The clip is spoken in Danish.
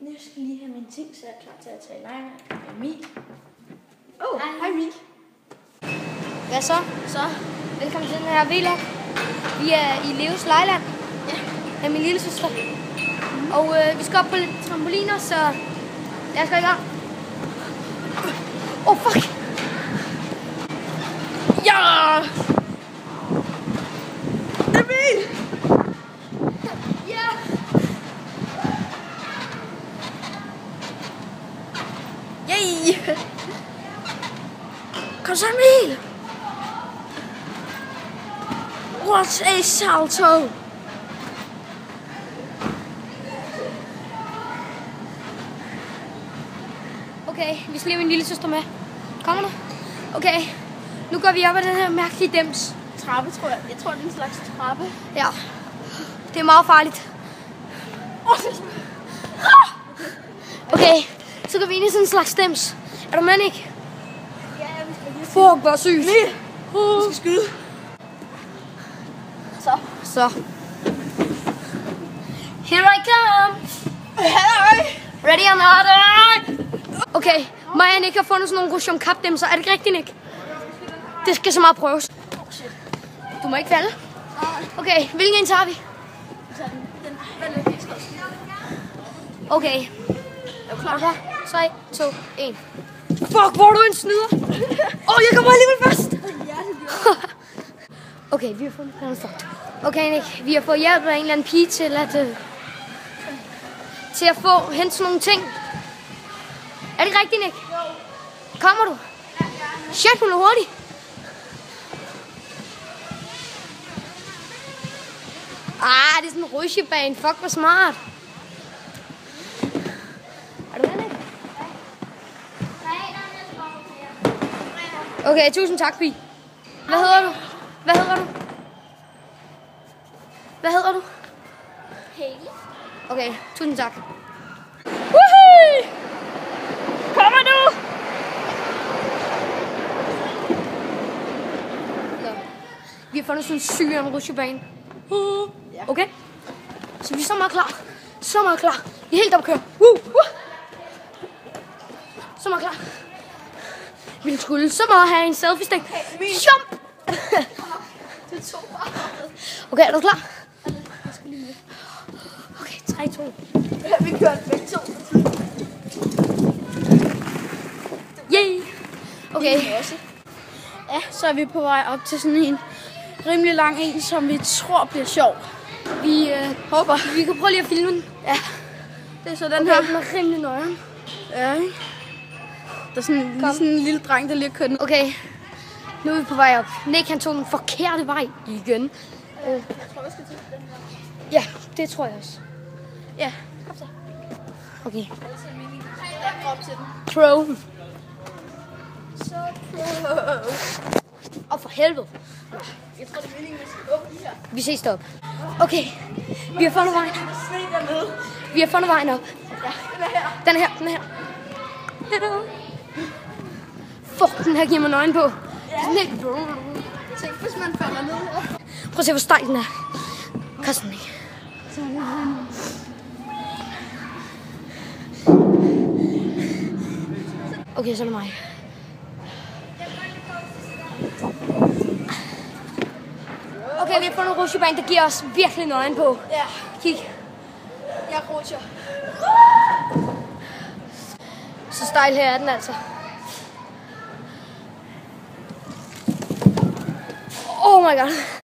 Nu skal jeg lige have mine ting, så jeg er klar til at tage lejr med Emil. Hej Emil. Hvad så? Velkommen til den her vlog. Vi er i Leos Lejland. Ja. Med min lille søster. Og vi skal op på lidt trampoliner, så jeg skal i gang. Fuck! Ja! Emil! Ja! Yay! Kom så, Emil! What a salto! Okay, vi skal lige have min lille søster med. Kommer du? Okay, nu går vi op ad den her mærkelige dims. Trappe, tror jeg. Jeg tror, det er en slags trappe. Ja, det er meget farligt. Okay, så går vi ind i sådan en slags dims. Er du med, Nick? Ja, vi skal lige Fuck, hvor sygt. Vi skal skyde. Så. Here I come. Hej! Ready or not? Okay, mig og Nick har fundet sådan nogle Rouge Cap dem, så er det ikke rigtigt, Nick? Det skal så meget prøves. Du må ikke falde. Okay, hvilken en tager vi? Okay. Er du klar? 3, 2, 1. Fuck, hvor er du en snyder? Jeg kommer alligevel først. Okay, vi har fundet den fuck. Okay, Nick, vi har fået hjælp af en eller anden pige til at få hente sådan nogle ting. Er det rigtigt, Nick? Jo. Kommer du? Shit, hun er hurtig. Det er sådan en rutsjebane. Fuck, hvor smart. Er du med, Nick? Okay, tusind tak, Pige. Hvad hedder du? Haley. Okay, tusind tak. Woohoo! Kommer du? Vi har fundet sådan en syg om rutsjebane. Okay? Så vi er så meget klar. Vi er helt opkørt. Så meget klar. Vi skulle så meget have en selfie-stik. Jump! Det tog bare. Okay, er du klar? Jeg skal lige med. Okay, 3, 2. Ja, vi kører begge to. Yay! Okay. Ja, så er vi på vej op til sådan en rimelig lang en, som vi tror bliver sjov. Vi Håber. vi kan prøve lige at filme den. Ja, det er så den Okay, her. den er rimelig nøjeren. Ja, ikke? Der er sådan, lige sådan en lille dreng, der lige har kørt ned. Okay, nu er vi på vej op. Nick, han tog den forkerte vej igen. Jeg tror, vi skal til den her. Ja, det tror jeg også. Ja, kom så. Okay. Jeg går op til den. Pro. Så pro. For helvede. Jeg tror, det er meningen, at vi skal åbne her. Vi ses derop. Okay, vi har fundet vejen. Sne dernede. Vi har fundet vejen op. Ja, den er her. Den her. Fuck, den her giver mig nøgen på. Ja. Sådan helt... Tænk, hvis man falder ned her. Prøv at se, hvor stejl den er. Kost den ikke. Okay, så er det mig. Okay, vi har fundet en rutsjebane, der giver os virkelig nøgen på. Ja, Kig. jeg rutscher. Så stejl her er den altså. Oh my god.